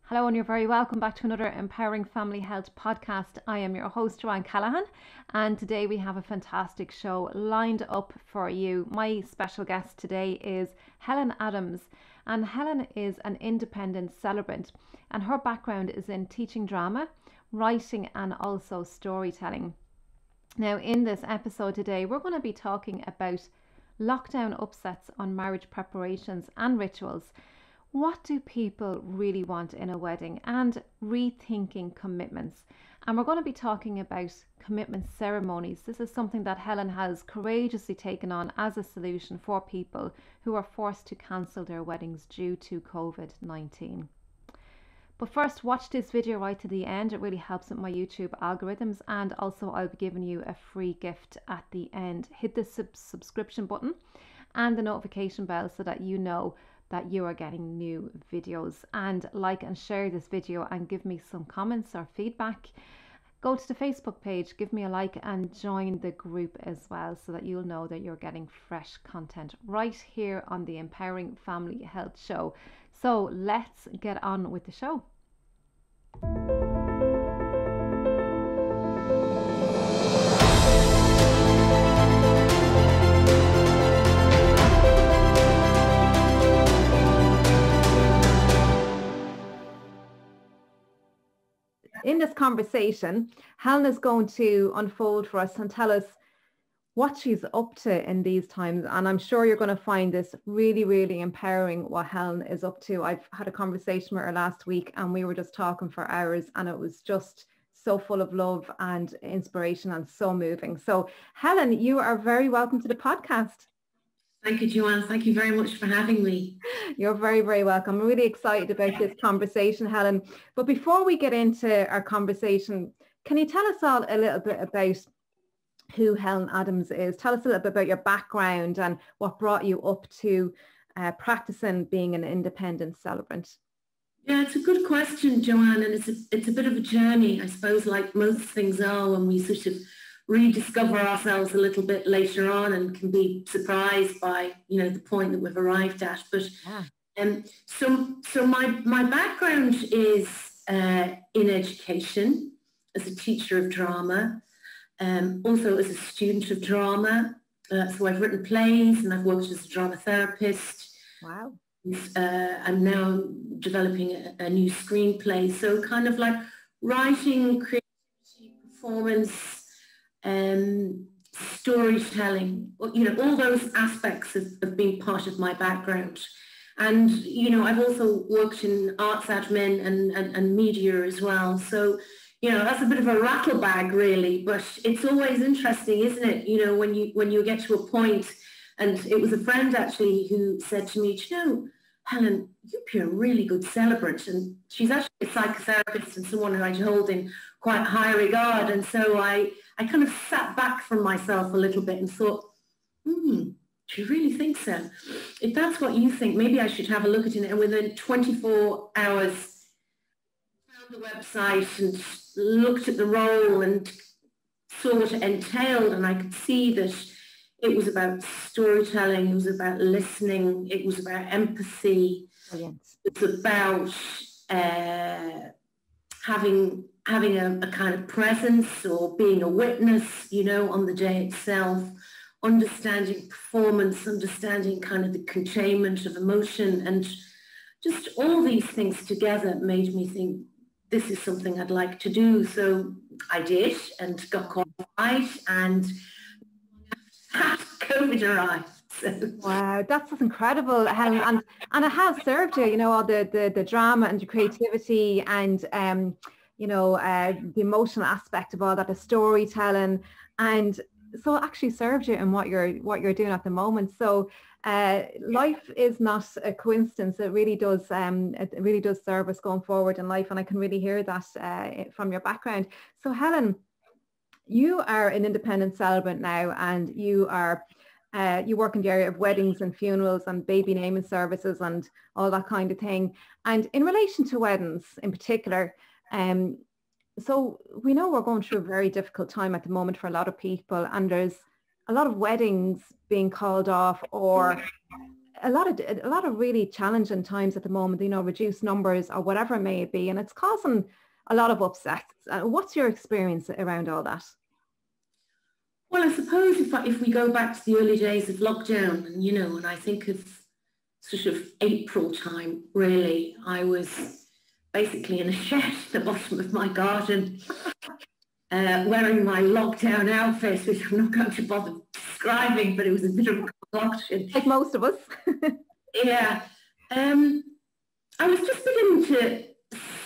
Hello and you're very welcome back to another Empowering Family Health podcast. I am your host, Joanne Callahan, and today we have a fantastic show lined up for you. My special guest today is Helen Adams, and Helen is an independent celebrant, and her background is in teaching drama, writing and also storytelling. Now in this episode today, we're going to be talking about lockdown upsets on marriage preparations and rituals. What do people really want in a wedding, and rethinking commitments? And we're going to be talking about commitment ceremonies. This is something that Helen has courageously taken on as a solution for people who are forced to cancel their weddings due to COVID-19. But first, watch this video right to the end. It really helps with my YouTube algorithms, and also I'll be giving you a free gift at the end. Hit the subscription button and the notification bell so that you know that you are getting new videos, and like and share this video and give me some comments or feedback. Go to the Facebook page, give me a like and join the group as well so that you'll know that you're getting fresh content right here on the Empowering Family Health Show. So let's get on with the show. In this conversation, Helen is going to unfold for us and tell us what she's up to in these times. And I'm sure you're going to find this really, really empowering, what Helen is up to. I've had a conversation with her last week and we were just talking for hours, and it was just so full of love and inspiration and so moving. So Helen, you are very welcome to the podcast. Thank you, Joanne. Thank you very much for having me. You're very, very welcome. I'm really excited about this conversation, Helen. But before we get into our conversation, can you tell us all a little bit about who Helen Adams is? Tell us a little bit about your background and what brought you up to practicing being an independent celebrant. Yeah, it's a good question, Joanne, and it's a bit of a journey, I suppose, like most things are, when we sort of rediscover ourselves a little bit later on and can be surprised by, the point that we've arrived at. But so my background is in education as a teacher of drama, also as a student of drama. So I've written plays and I've worked as a drama therapist. Wow. I'm now developing a new screenplay. So kind of like writing, creativity, performance, storytelling, all those aspects have been part of my background. And, I've also worked in arts admin and media as well. So, that's a bit of a rattle bag really, but it's always interesting, isn't it? When you get to a point, and it was a friend actually who said to me, Helen, you'd be a really good celebrant. And she's actually a psychotherapist and someone who I hold in quite high regard. And so I kind of sat back from myself a little bit and thought, do you really think so? If that's what you think, maybe I should have a look at it. And within 24 hours, I found the website and looked at the role and saw what it entailed. And I could see that it was about storytelling, it was about listening, it was about empathy. Brilliant. It's about having a kind of presence or being a witness, on the day itself, understanding performance, understanding kind of the containment of emotion, and just all these things together made me think this is something I'd like to do. So I did and got qualified, and COVID arrived. So. Wow, that's just incredible, Helen, and it has served you, all the drama and the creativity and the emotional aspect of all that, the storytelling, and so it actually served you in what you're doing at the moment. So life is not a coincidence. It really does serve us going forward in life, and I can really hear that from your background. So Helen, you are an independent celebrant now, and you work in the area of weddings and funerals and baby naming services and all that kind of thing. And in relation to weddings in particular, so we know we're going through a very difficult time at the moment for a lot of people, and there's a lot of weddings being called off or a lot of really challenging times at the moment, you know, reduced numbers or whatever it may be, and it's causing a lot of upsets. What's your experience around all that? Well, I suppose if we go back to the early days of lockdown, and, you know, and I think of sort of April time, really, I was basically in a shed at the bottom of my garden, wearing my lockdown outfit, which I'm not going to bother describing, but it was a bit of a concoction. Like most of us. Yeah. I was just beginning to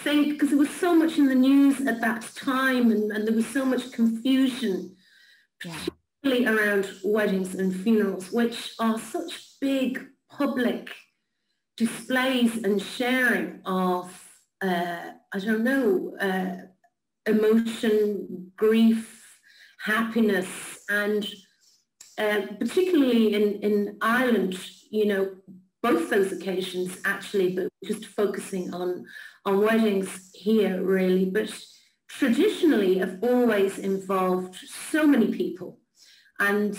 think, because there was so much in the news at that time, and there was so much confusion, particularly around weddings and funerals, which are such big public displays and sharing of, emotion, grief, happiness, and particularly in Ireland, you know, both those occasions actually, but just focusing on weddings here really, but traditionally have always involved so many people and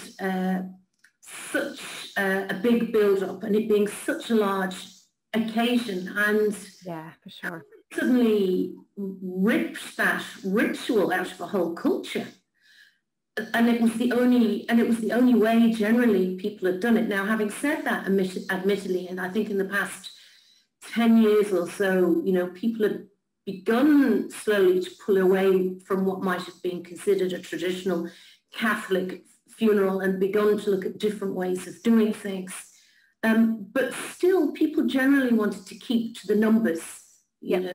such a big build-up, and it being such a large occasion, and yeah, for sure, suddenly ripped that ritual out of a whole culture. And it was the only way generally people had done it. Now, having said that, admittedly, and I think in the past 10 years or so, you know, people had begun slowly to pull away from what might have been considered a traditional Catholic funeral and begun to look at different ways of doing things. But still, people generally wanted to keep to the numbers, you know.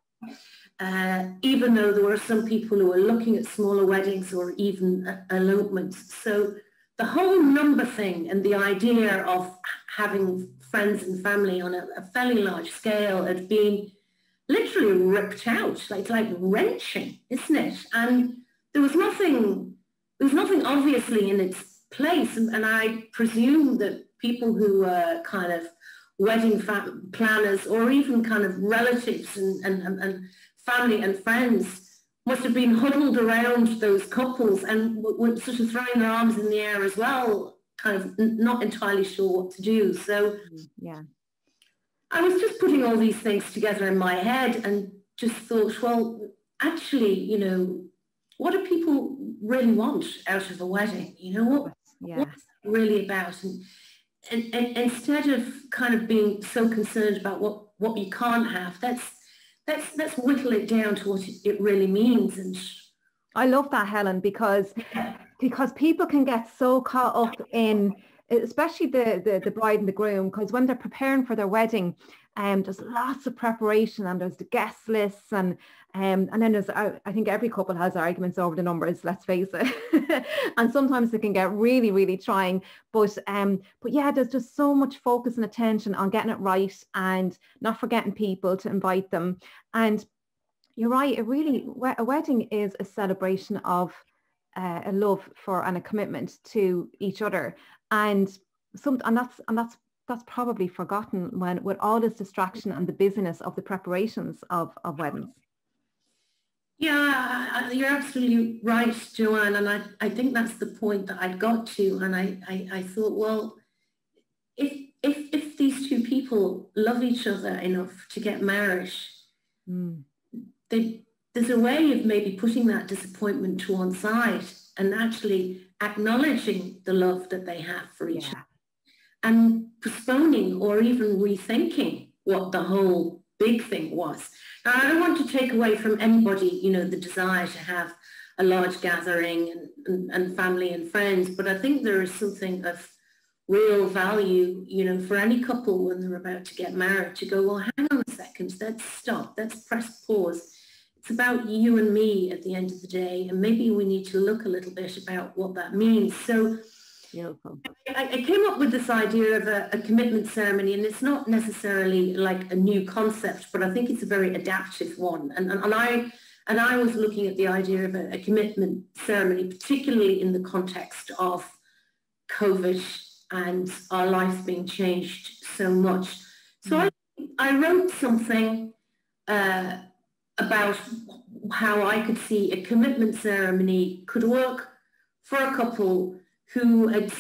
Even though there were some people who were looking at smaller weddings or even elopements. So the whole number thing and the idea of having friends and family on a fairly large scale had been literally ripped out. It's like wrenching, isn't it? And there was nothing obviously in its place. And I presume that people who were kind of wedding planners or even kind of relatives and family and friends must have been huddled around those couples and were sort of throwing their arms in the air as well, kind of not entirely sure what to do. So yeah, I was just putting all these things together in my head and just thought, well, actually, you know, what do people really want out of a wedding? You know, what's it really about? And instead of kind of being so concerned about what you can't have, let's whittle it down to what it really means. And I love that, Helen, because people can get so caught up in, especially the bride and the groom, because when they're preparing for their wedding, there's lots of preparation and there's the guest lists and then there's, I think every couple has arguments over the numbers, let's face it. And sometimes they can get really, really trying. But yeah, there's just so much focus and attention on getting it right and not forgetting people to invite them. And you're right, a wedding is a celebration of a love for and a commitment to each other. And that's probably forgotten when with all this distraction and the busyness of the preparations of weddings. Yeah, you're absolutely right, Joanne, and I think that's the point that I'd got to, and I thought, well, if these two people love each other enough to get married, there's a way of maybe putting that disappointment to one side and actually acknowledging the love that they have for each other and postponing or even rethinking what the whole big thing was. Now, I don't want to take away from anybody, you know, the desire to have a large gathering and family and friends, but I think there is something of real value, you know, for any couple when they're about to get married to go, well, hang on a second, let's stop, let's press pause. It's about you and me at the end of the day, and maybe we need to look a little bit about what that means. So I came up with this idea of a commitment ceremony, and it's not necessarily like a new concept, but I think it's a very adaptive one. And I was looking at the idea of a commitment ceremony, particularly in the context of COVID and our lives being changed so much. So I wrote something about how I could see a commitment ceremony could work for a couple who had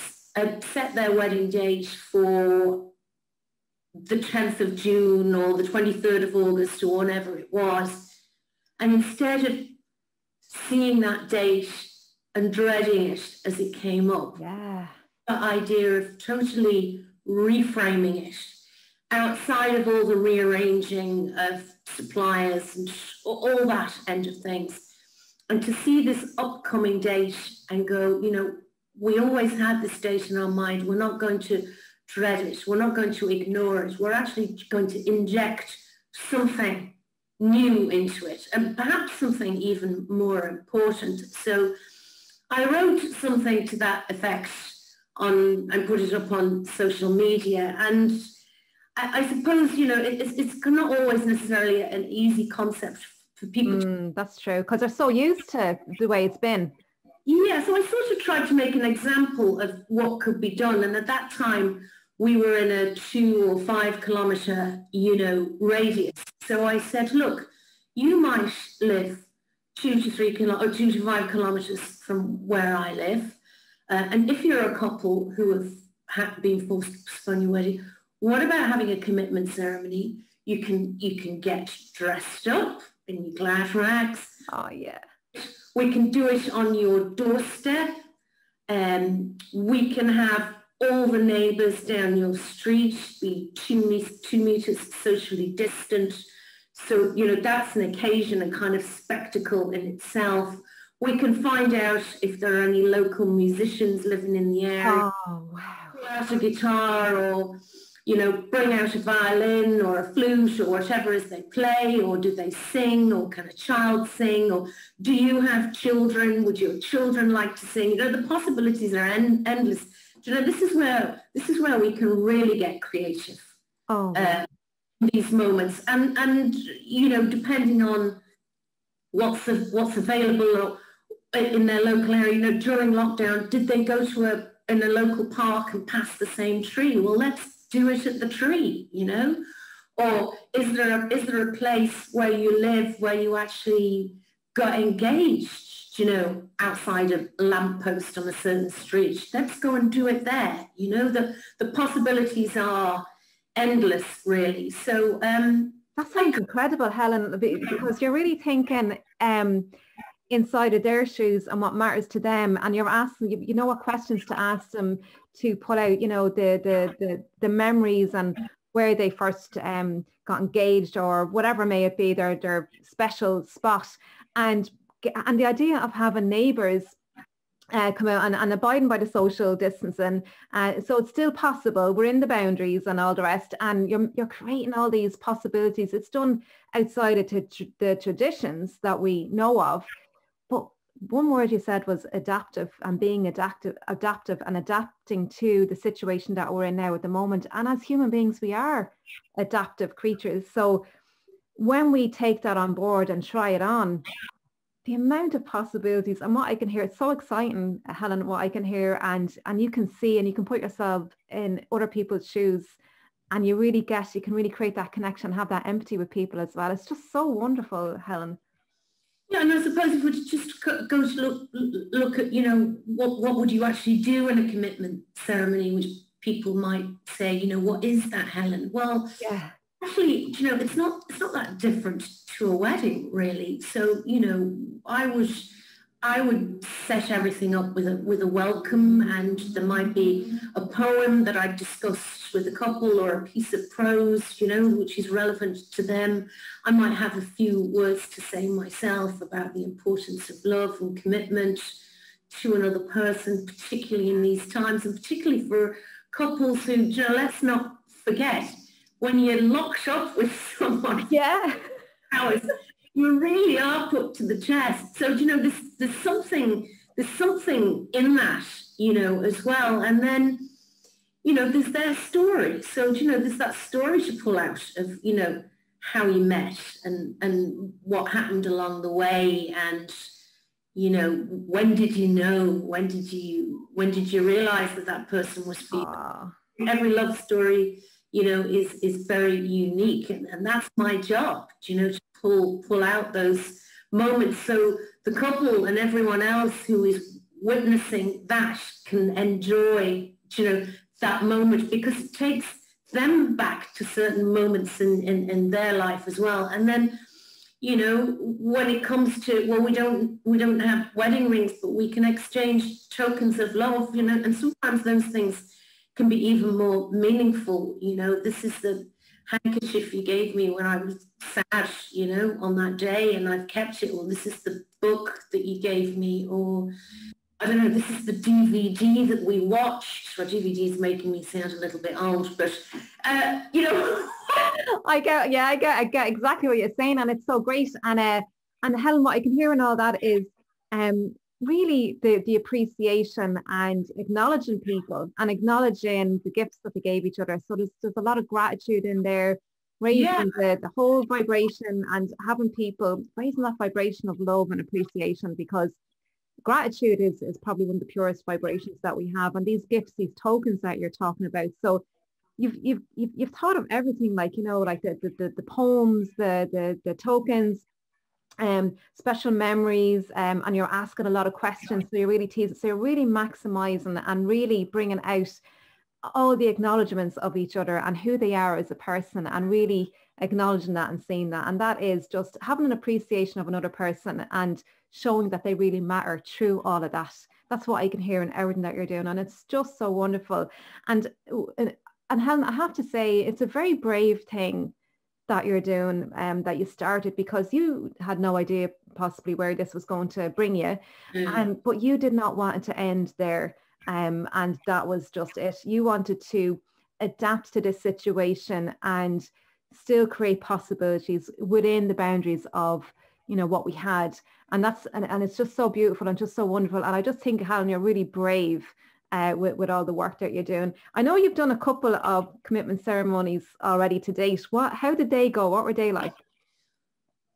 set their wedding date for the 10th of June or the 23rd of August or whatever it was. And instead of seeing that date and dreading it as it came up, Yeah. the idea of totally reframing it outside of all the rearranging of suppliers and all that end of things. And to see this upcoming date and go, you know, we always had this date in our mind. We're not going to dread it. We're not going to ignore it. We're actually going to inject something new into it, and perhaps something even more important. So I wrote something to that effect and put it up on social media. And I suppose, you know, it's not always necessarily an easy concept for people. That's true, because they're so used to the way it's been. Yeah, so I sort of tried to make an example of what could be done. And at that time, we were in a 2 or 5 kilometre, you know, radius. So I said, look, you might live 2 to 5 kilometres from where I live. And if you're a couple who have been forced to postpone your wedding, what about having a commitment ceremony? You can get dressed up in your glad rags. Oh, yeah. We can do it on your doorstep. We can have all the neighbours down your street be 2 metres socially distant. So, you know, that's an occasion, a kind of spectacle in itself. We can find out if there are any local musicians living in the area. Oh, wow. Pull out a guitar, or, you know, bring out a violin or a flute or whatever as they play, or do they sing, or can a child sing, or do you have children? Would your children like to sing? You know, the possibilities are endless. You know, this is where we can really get creative. Oh. These moments, and you know, depending on what's available in their local area. You know, during lockdown, did they go to a local park and pass the same tree? Well, let's do it at the tree, you know. Or is there a place where you live where you actually got engaged, you know, outside a lamppost on a certain street? Let's go and do it there. You know, the possibilities are endless, really. So that sounds incredible, Helen, because you're really thinking inside of their shoes and what matters to them, and you're asking, you know, what questions to ask them to pull out, you know, the memories and where they first got engaged, or whatever may it be, their special spot, and the idea of having neighbours come out and abiding by the social distancing. So it's still possible. We're in the boundaries and all the rest, and you're creating all these possibilities. It's done outside of the traditions that we know of. But one word you said was adaptive, and being adaptive and adapting to the situation that we're in now at the moment. And as human beings, we are adaptive creatures. So when we take that on board and try it on, the amount of possibilities and what I can hear, it's so exciting, Helen, what I can hear, and you can see and you can put yourself in other people's shoes, and you can really create that connection, have that empathy with people as well. It's just so wonderful, Helen. Yeah, and I suppose if we just go to look at, you know, what would you actually do in a commitment ceremony, which people might say, you know, what is that, Helen? Well, yeah. Actually, you know, it's not that different to a wedding, really. So, you know, I would set everything up with a welcome, and there might be a poem that I've discussed with a couple, or a piece of prose, you know, which is relevant to them. I might have a few words to say myself about the importance of love and commitment to another person, particularly in these times, and particularly for couples who, you know, let's not forget, when you're locked up with someone, yeah, hours, you really are put to the test. So, you know, there's something in that, you know, as well. And then, you know, there's their story. So, you know, there's that story to pull out of, you know, how you met and what happened along the way, and, you know, when did you know? When did you realize that person was for you? Every love story, you know, is very unique, and that's my job, you know, to pull out those moments so the couple and everyone else who is witnessing that can enjoy, you know, that moment, because it takes them back to certain moments in their life as well. And then, you know, when it comes to, well, we don't have wedding rings, but we can exchange tokens of love, you know, and sometimes those things can be even more meaningful. You know, this is the handkerchief you gave me when I was sad, you know, on that day, and I've kept it. Or this is the book that you gave me, or I don't know, this is the DVD that we watched. Well, DVD's making me sound a little bit old, but you know. I get exactly what you're saying, and it's so great. And Helen, what I can hear in all that is really the appreciation and acknowledging people and acknowledging the gifts that they gave each other. So there's a lot of gratitude in there, raising the whole vibration and having people raising that vibration of love and appreciation, because gratitude is probably one of the purest vibrations that we have. And these gifts, these tokens that you're talking about, so you've thought of everything, like, you know, like the poems, the tokens, special memories, and you're asking a lot of questions, so you're really teasing, so you're really maximizing and really bringing out all the acknowledgements of each other and who they are as a person, and really acknowledging that and seeing that. And that is just having an appreciation of another person and showing that they really matter through all of that. That's what I can hear in everything that you're doing, and it's just so wonderful. And Helen, I have to say, it's a very brave thing that you're doing, that you started, because you had no idea possibly where this was going to bring you, but you did not want it to end there, and that was just it. You wanted to adapt to this situation and still create possibilities within the boundaries of, you know, what we had, and it's just so beautiful and just so wonderful. And I just think, Helen, you're really brave with all the work that you're doing. I know you've done a couple of commitment ceremonies already to date. How did they go? What were they like?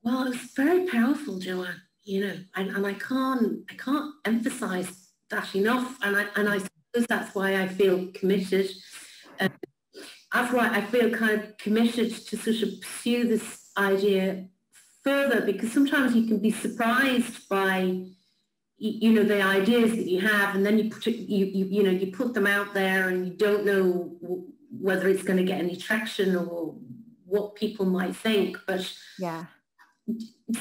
Well, it was very powerful, Joanne, you know, and I can't emphasize that enough. And I suppose that's why I feel committed. That's why I feel kind of committed to sort of pursue this idea further, because sometimes you can be surprised by, you know, the ideas that you have, and then you put them out there, and you don't know whether it's going to get any traction or what people might think. But yeah,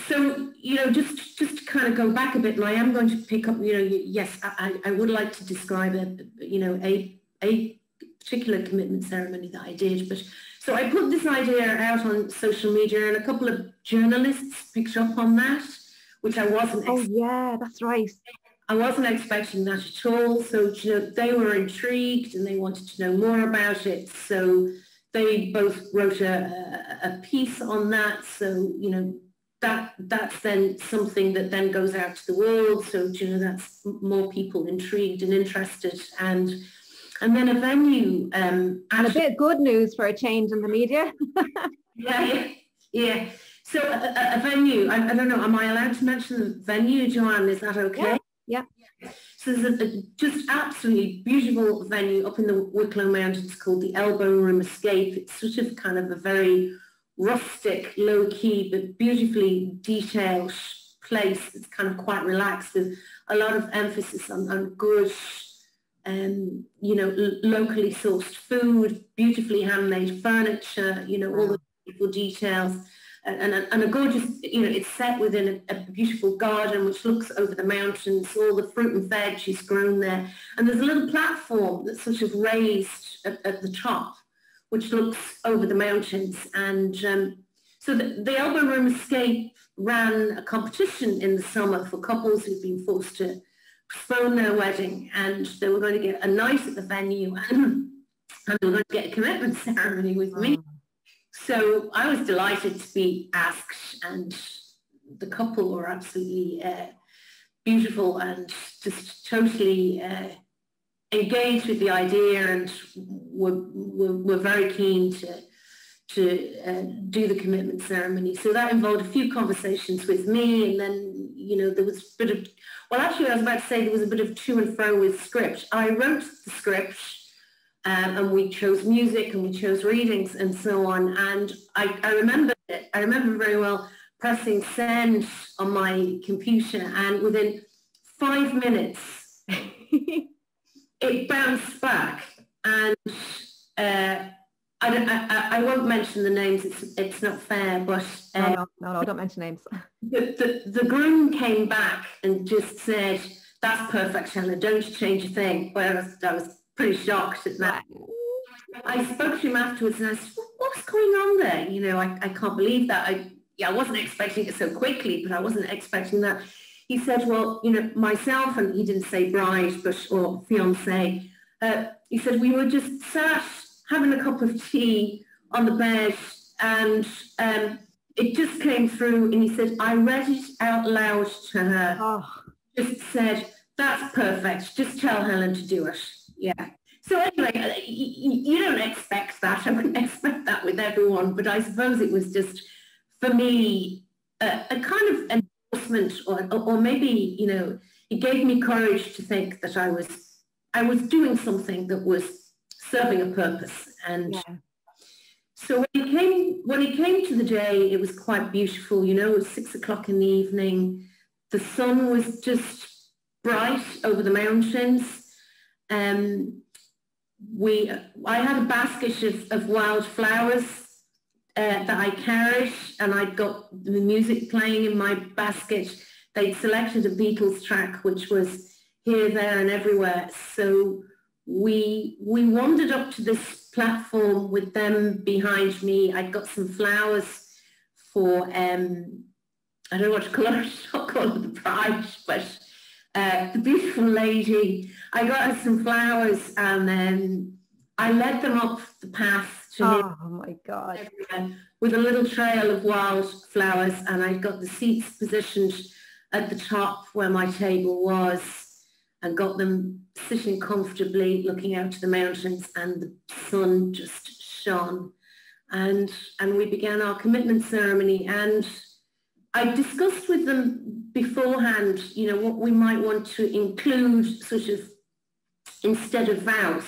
so, you know, just to kind of go back a bit, and I am going to pick up, you know, yes, I would like to describe a particular commitment ceremony that I did. But so I put this idea out on social media, and a couple of journalists picked up on that, which I wasn't. Oh yeah, that's right. I wasn't expecting that at all. So, you know, they were intrigued and they wanted to know more about it. So they both wrote a piece on that. So, you know, that's then something that then goes out to the world. So, you know, that's more people intrigued and interested. And then a venue. And a bit of good news for a change in the media. Yeah. So a venue, I don't know, am I allowed to mention the venue, Joanne? Is that okay? Yeah. So there's a just absolutely beautiful venue up in the Wicklow Mountains called the Elbow Room Escape. It's sort of kind of a very rustic, low-key, but beautifully detailed place. It's kind of quite relaxed, with a lot of emphasis on good, you know, locally sourced food, beautifully handmade furniture, you know, all the beautiful details. And a gorgeous, you know, it's set within a beautiful garden which looks over the mountains, all the fruit and veg is grown there. And there's a little platform that's sort of raised at the top, which looks over the mountains. And so the Elbow Room Escape ran a competition in the summer for couples who've been forced to postpone their wedding, and they were going to get a night at the venue, and they were going to get a commitment ceremony with me. So I was delighted to be asked, and the couple were absolutely beautiful and just totally engaged with the idea, and were very keen to do the commitment ceremony. So that involved a few conversations with me, and then, you know, there was a bit of, well, actually I was about to say there was a bit of to and fro with script. I wrote the script, and we chose music and we chose readings and so on. And I remember it. I remember very well pressing send on my computer, and within 5 minutes, it bounced back. And I won't mention the names. It's not fair. But no, don't mention names. The groom came back and just said, "That's perfect, Helen. Don't you change a thing." Well, I was pretty shocked at that. I spoke to him afterwards and I said, "What's going on there? You know, I can't believe that. I wasn't expecting it so quickly, but I wasn't expecting that." He said, "Well, you know, myself," and he didn't say bride, or fiance. He said, "We were just sat having a cup of tea on the bed, and it just came through." And he said, "I read it out loud to her." Oh. Just said, "That's perfect. Just tell Helen to do it." Yeah. So anyway, you don't expect that. I wouldn't expect that with everyone, but I suppose it was just, for me, a kind of endorsement, or maybe, you know, it gave me courage to think that I was doing something that was serving a purpose. And so when it came to the day, it was quite beautiful. You know, it was 6 o'clock in the evening. The sun was just bright over the mountains. I had a basket of wild flowers that I carried, and I'd got the music playing in my basket. They'd selected a Beatles track, which was Here, There and Everywhere. So we wandered up to this platform with them behind me. I'd got some flowers for, I don't know what to call it, not call it the bride, but the beautiful lady. I got her some flowers, and then I led them up the path to him. Oh my God. With a little trail of wildflowers, and I got the seats positioned at the top where my table was, and got them sitting comfortably looking out to the mountains, and the sun just shone. And we began our commitment ceremony, and I discussed with them beforehand, you know, what we might want to include sort of instead of vows.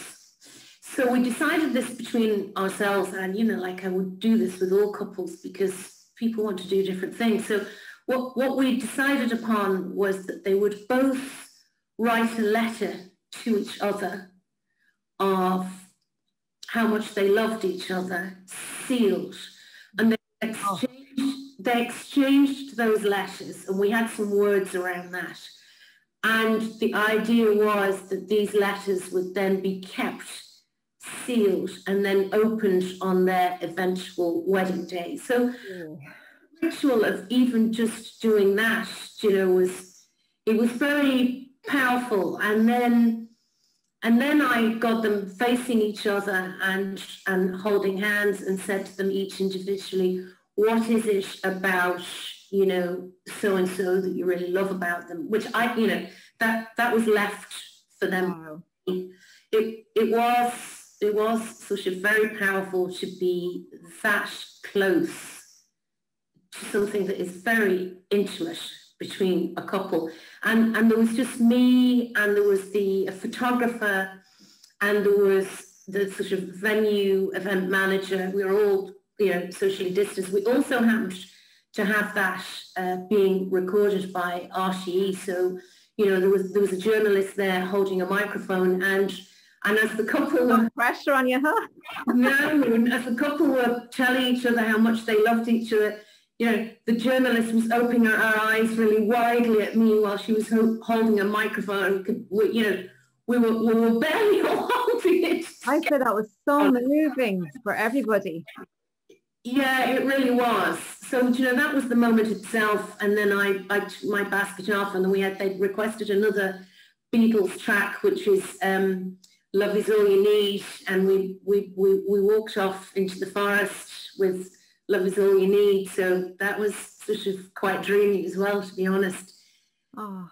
So we decided this between ourselves, and, you know, like I would do this with all couples because people want to do different things. So what we decided upon was that they would both write a letter to each other of how much they loved each other, sealed, and they exchanged those letters, and we had some words around that. And the idea was that these letters would then be kept sealed and then opened on their eventual wedding day. So the ritual of even just doing that, you know, it was very powerful. And then I got them facing each other and holding hands, and said to them each individually, what is it about, you know, so-and-so that you really love about them? Which you know, that was left for them. Wow. It was sort of very powerful to be that close to something that is very intimate between a couple. And there was just me, and there was a photographer, and there was the sort of venue event manager. We were all, you know, socially distanced. We also happened to have that being recorded by RTE. So, you know, there was a journalist there holding a microphone, and as the couple no pressure on you, huh? No, as the couple were telling each other how much they loved each other, you know, the journalist was opening her eyes really widely at me while she was holding a microphone. You know, we were barely holding it. I said that was so moving for everybody. Yeah, it really was. So, you know, that was the moment itself. And then I took my basket off, and then they'd requested another Beatles track, which is Love Is All You Need. And we walked off into the forest with Love Is All You Need. So that was sort of quite dreamy as well, to be honest. Oh.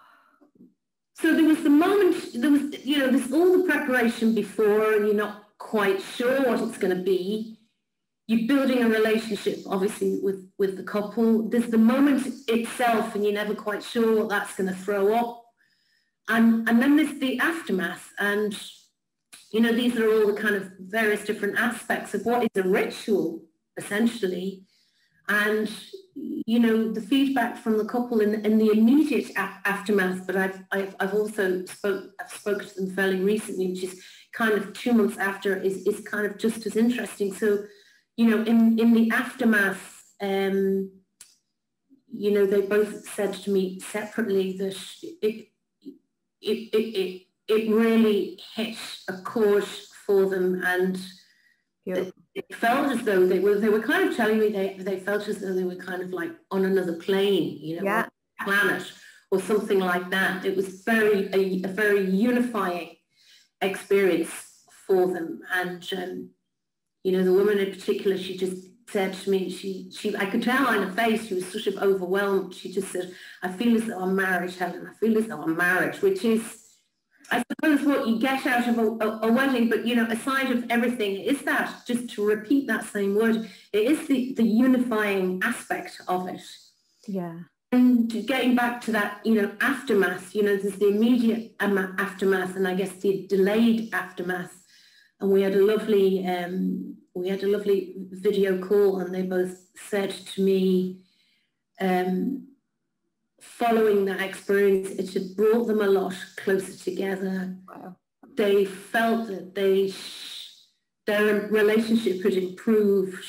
So there was the moment, you know, there's all the preparation before, and you're not quite sure what it's going to be. You're building a relationship, obviously, with the couple. There's the moment itself, and you're never quite sure what that's going to throw up. And then there's the aftermath. And, you know, these are all the kind of various different aspects of what is a ritual, essentially. And, you know, the feedback from the couple in the immediate aftermath, but I've also spoken to them fairly recently, which is, kind of 2 months after is kind of just as interesting. So, you know, in the aftermath, you know, they both said to me separately that it really hit a chord for them, and it felt as though they were kind of telling me they felt as though they were kind of like on another plane, you know, Yeah. or a planet or something like that. It was a very unifying experience for them. And you know, the woman in particular, she just said to me, I could tell on her face she was sort of overwhelmed. She just said, "I feel as though I'm married, Helen. I feel as though I'm married," which is, I suppose, what you get out of a wedding. But, you know, aside of everything, is that, just to repeat that same word, it is the unifying aspect of it. Yeah. And getting back to that, you know, aftermath, you know, there's the immediate aftermath, and I guess the delayed aftermath. And we had a lovely video call, and they both said to me, following that experience, it had brought them a lot closer together. Wow. They felt that their relationship had improved.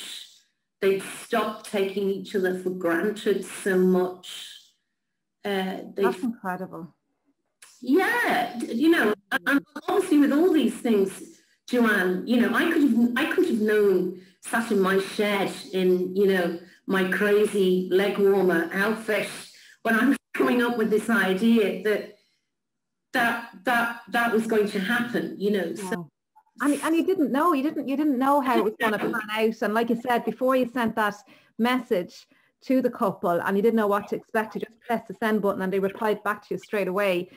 They'd stopped taking each other for granted so much. That's incredible. Yeah, you know, and obviously with all these things, Joanne, you know, I could have known, sat in my shed in, you know, my crazy leg warmer outfit when I was coming up with this idea that was going to happen, you know. Yeah. So, and you didn't know how it was going to pan out. And like you said, before you sent that message to the couple and you didn't know what to expect, you just pressed the send button and they replied back to you straight away.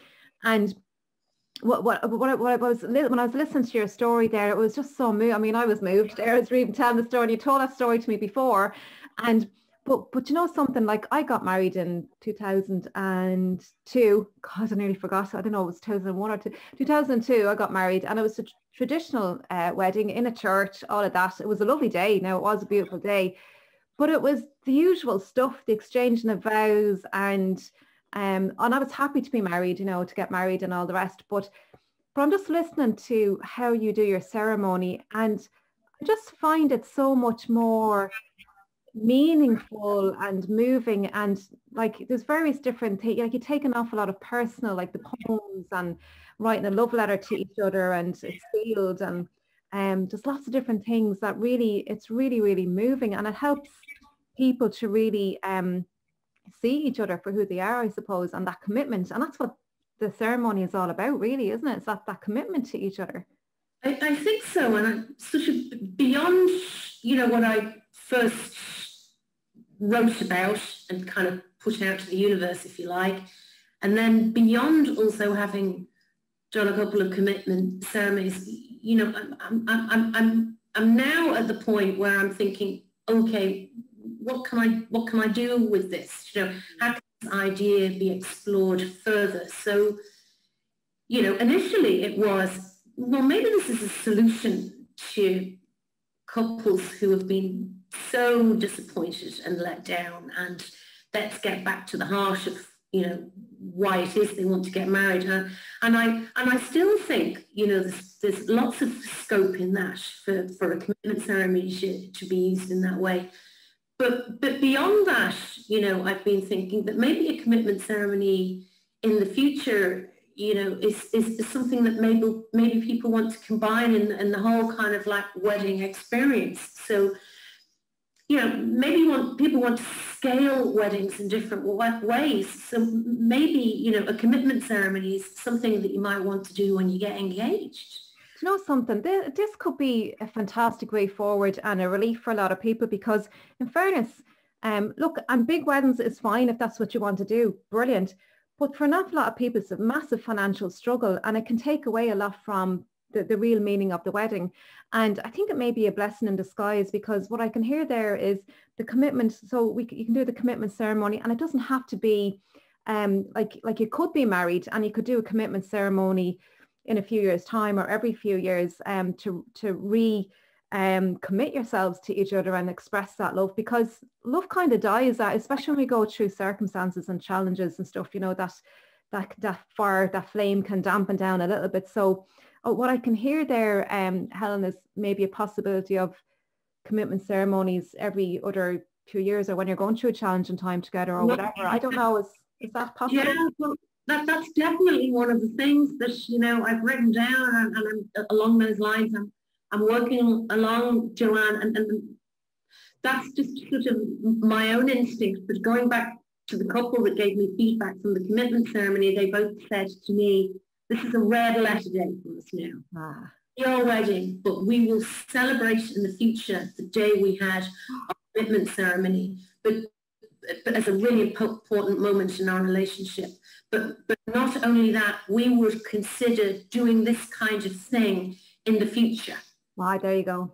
And when I was listening to your story there, it was just so moved. I mean, I was moved there as even telling the story, and you told that story to me before. And but you know something, like I got married in 2002. God, I nearly forgot. I don't know, it was 2001 or 2002 I got married, and it was a traditional wedding in a church, all of that. It was a lovely day. Now, it was a beautiful day, but it was the usual stuff, the exchanging of vows, and I was happy to be married, you know, to get married and all the rest. But I'm just listening to how you do your ceremony, and I just find it so much more meaningful and moving. And like, there's various different things, like you take an awful lot of personal, like the poems and writing a love letter to each other, and it's sealed, and there's lots of different things that really, it's really, really moving, and it helps people to really see each other for who they are, I suppose, and that commitment. And that's what the ceremony is all about, really, isn't it? It's that commitment to each other. I think so. And I'm sort of beyond, you know, what I first wrote about and kind of put out to the universe, if you like, and then beyond also having done a couple of commitment ceremonies, you know, I'm now at the point where I'm thinking, okay, what can I do with this? You know, how can this idea be explored further? So, you know, initially it was, well, maybe this is a solution to couples who have been so disappointed and let down, and let's get back to the heart of, you know, why it is they want to get married. And I still think, you know, there's lots of scope in that for a commitment ceremony to be used in that way. But beyond that, you know, I've been thinking that maybe a commitment ceremony in the future, you know, is something that maybe people want to combine in the whole kind of like wedding experience. So, you know, maybe people want to scale weddings in different ways. So maybe, you know, a commitment ceremony is something that you might want to do when you get engaged. You know something, this could be a fantastic way forward and a relief for a lot of people, because in fairness, look, and big weddings is fine if that's what you want to do, brilliant. But for an awful lot of people, it's a massive financial struggle, and it can take away a lot from the real meaning of the wedding. And I think it may be a blessing in disguise, because what I can hear there is the commitment. So you can do the commitment ceremony, and it doesn't have to be like you could be married and you could do a commitment ceremony in a few years' time or every few years to commit yourselves to each other and express that love, because love kind of dies, especially when we go through circumstances and challenges and stuff, you know, that flame can dampen down a little bit. So what I can hear there, Helen, is maybe a possibility of commitment ceremonies every other 2 years, or when you're going through a challenging time together or whatever. I don't know. Is that possible? Yeah, well, that's definitely one of the things that, you know, I've written down, and I'm, along those lines, I'm working along, Joanne, and that's just sort of my own instinct. But going back to the couple that gave me feedback from the commitment ceremony, they both said to me, this is a red letter day for us now. Ah. Your wedding, but we will celebrate in the future the day we had our commitment ceremony, but as a really important moment in our relationship. But not only that, we would consider doing this kind of thing in the future. Wow, there you go.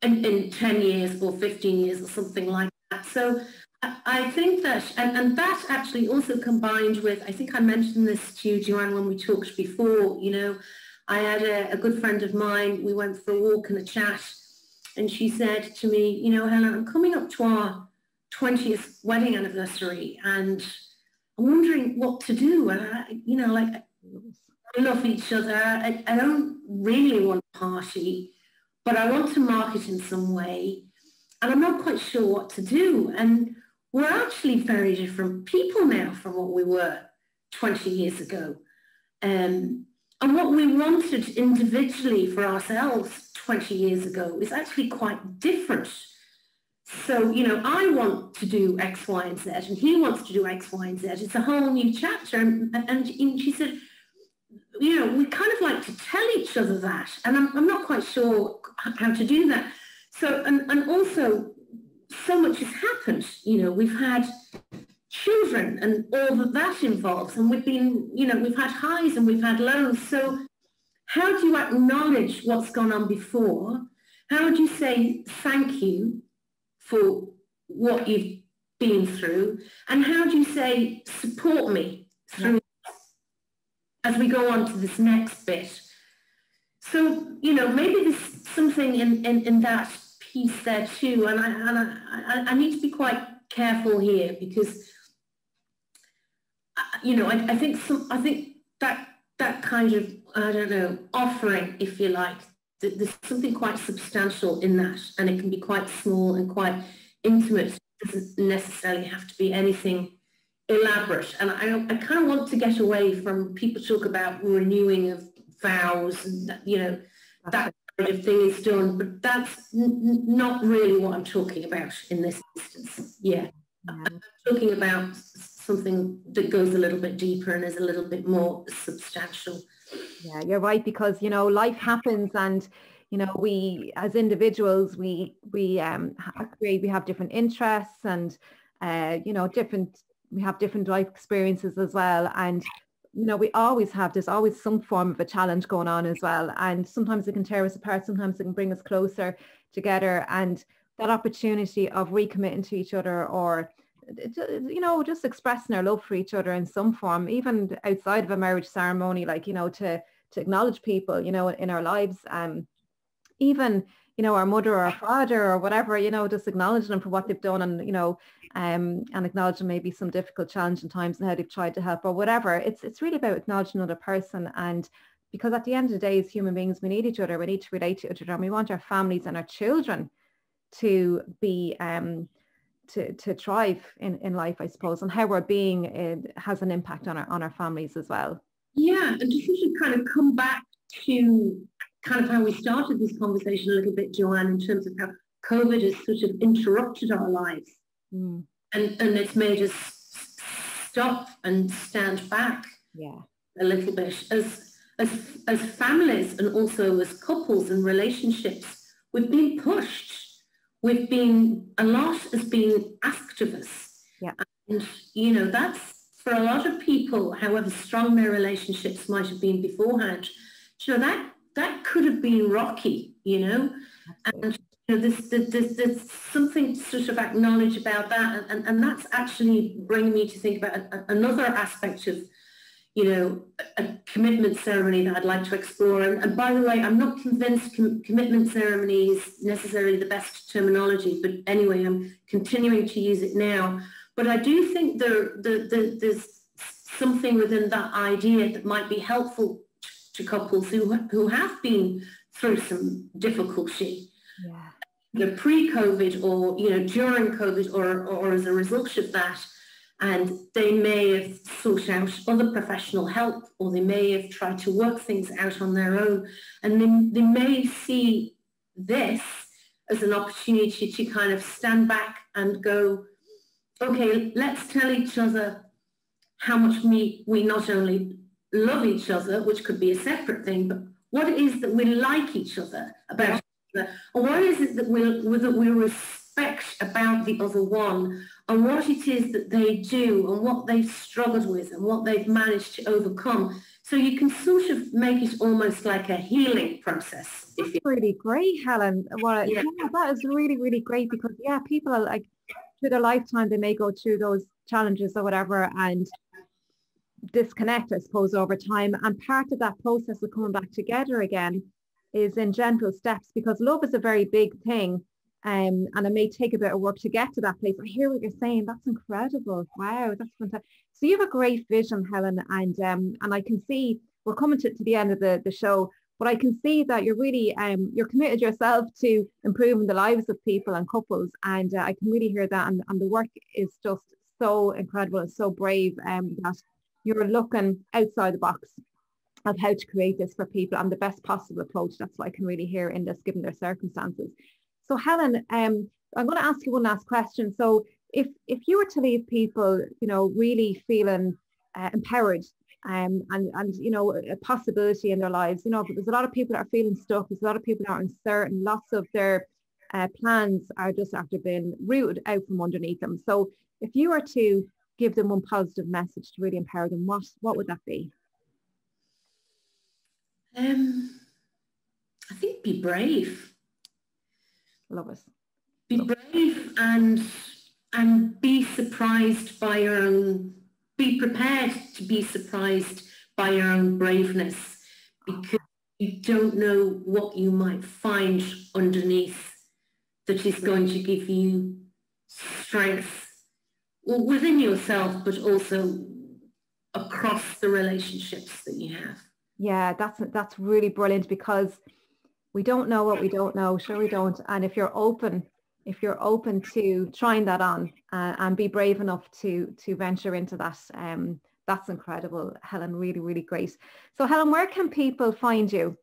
In 10 years or 15 years or something like that. So I think that, and that actually also combined with, I think I mentioned this to you, Joanne, when we talked before, you know, I had a good friend of mine, we went for a walk and a chat, and she said to me, you know, Helen, I'm coming up to our 20th wedding anniversary, and I'm wondering what to do. And I, you know, like, we love each other. I don't really want a party, but I want to mark it in some way, and I'm not quite sure what to do. And we're actually very different people now from what we were 20 years ago. And what we wanted individually for ourselves 20 years ago is actually quite different. So, you know, I want to do X, Y, and Z, and he wants to do X, Y, and Z. It's a whole new chapter. And she said, you know, we kind of like to tell each other that. And I'm not quite sure how to do that. So, and also, so much has happened. You know, we've had children and all that involves, and we've been, you know, we've had highs and we've had lows. So how do you acknowledge what's gone on before? How would you say thank you for what you've been through? And how do you say support me through as we go on to this next bit? So, you know, maybe there's something in that piece there too, and I need to be quite careful here, because you know, I think that kind of, I don't know, offering, if you like, there's something quite substantial in that, and it can be quite small and quite intimate. It doesn't necessarily have to be anything elaborate. And I kind of want to get away from people talk about renewing of vows and, you know, that kind of thing is done, but that's not really what I'm talking about in this instance. Yeah. I'm talking about something that goes a little bit deeper and is a little bit more substantial. Yeah, you're right, because, you know, life happens, and, you know, we as individuals, we have different interests, and, you know, we have different life experiences as well. And, you know, there's always some form of a challenge going on as well. And sometimes it can tear us apart. Sometimes it can bring us closer together. And that opportunity of recommitting to each other, or, you know, just expressing our love for each other in some form, even outside of a marriage ceremony, like, you know, to acknowledge people, you know, in our lives, even, you know, our mother or our father or whatever, you know, just acknowledging them for what they've done, and, you know, and acknowledging maybe some difficult, challenging times and how they've tried to help or whatever. It's really about acknowledging another person. And because at the end of the day, as human beings, we need each other, we need to relate to each other, and we want our families and our children to be to thrive in life, I suppose. And how we're being has an impact on our families as well. Yeah, and just to kind of come back to kind of how we started this conversation a little bit, Joanne, in terms of how COVID has sort of interrupted our lives, and it's made us stop and stand back a little bit as families, and also as couples and relationships. We've been pushed. A lot has been asked of us. Yeah. And, you know, that's, for a lot of people, however strong their relationships might have been beforehand, you know, that could have been rocky, you know. Absolutely. And, you know, there's something to sort of acknowledge about that. And that's actually bringing me to think about another aspect of, you know, a commitment ceremony that I'd like to explore. And by the way, I'm not convinced commitment ceremony is necessarily the best terminology, but anyway, I'm continuing to use it now. But I do think there's something within that idea that might be helpful to couples who have been through some difficulty, either pre-COVID or during COVID or as a result of that, and they may have sought out other professional help, or they may have tried to work things out on their own, and they may see this as an opportunity to kind of stand back and go, okay, let's tell each other how much we not only love each other, which could be a separate thing, but what it is that we like each other about each other, and what is it that we respect about the other one, and what it is that they do and what they've struggled with and what they've managed to overcome. So you can sort of make it almost like a healing process. That's really great, Helen. Well, yeah, that is really, really great, because people are like, through their lifetime, they may go through those challenges or whatever and disconnect, I suppose, over time. And part of that process of coming back together again is in gentle steps, because love is a very big thing. And it may take a bit of work to get to that place. I hear what you're saying. That's incredible. Wow, that's fantastic. So you have a great vision, Helen, and I can see we're coming to the end of the show, but I can see that you're really you're committed yourself to improving the lives of people and couples, and I can really hear that. And the work is just so incredible and so brave that you're looking outside the box of how to create this for people and the best possible approach. That's what I can really hear in this, given their circumstances. So Helen, I'm going to ask you one last question. So if you were to leave people, really feeling empowered and a possibility in their lives, but there's a lot of people that are feeling stuck. There's a lot of people that are uncertain. Lots of their plans are just after being rooted out from underneath them. So if you were to give them one positive message to really empower them, what would that be? I think be brave. Love it. Be brave and be surprised by your own, be prepared to be surprised by your own braveness, because you don't know what you might find underneath that is going to give you strength within yourself, but also across the relationships that you have. Yeah, that's really brilliant, because we don't know what we don't know. Sure, we don't. And if you're open to trying that on and be brave enough to venture into that, that's incredible, Helen. Really, really great. So Helen, where can people find you?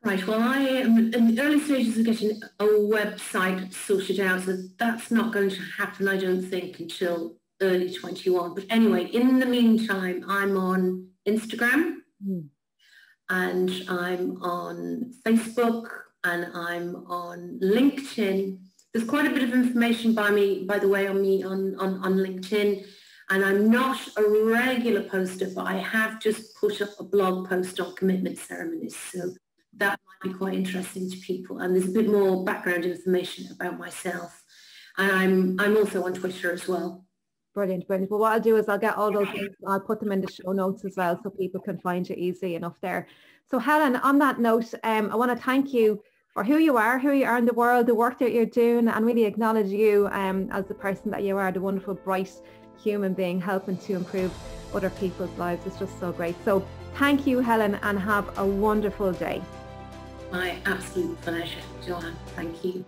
Right, well, I am in the early stages of getting a website sorted out, so that's not going to happen, I don't think, until early 21. But anyway, in the meantime, I'm on Instagram. And I'm on Facebook, and I'm on LinkedIn. There's quite a bit of information by the way, on me on LinkedIn. And I'm not a regular poster, but I have just put up a blog post on commitment ceremonies. So that might be quite interesting to people. And there's a bit more background information about myself. And I'm also on Twitter as well. Brilliant, brilliant. Well, what I'll do is I'll get all those links. I'll put them in the show notes as well, so people can find you easily enough there. So Helen, on that note, I want to thank you for who you are in the world, the work that you're doing, and really acknowledge you as the person that you are, the wonderful, bright human being helping to improve other people's lives. It's just so great. So thank you, Helen, and have a wonderful day. My absolute pleasure, Joanne. Thank you.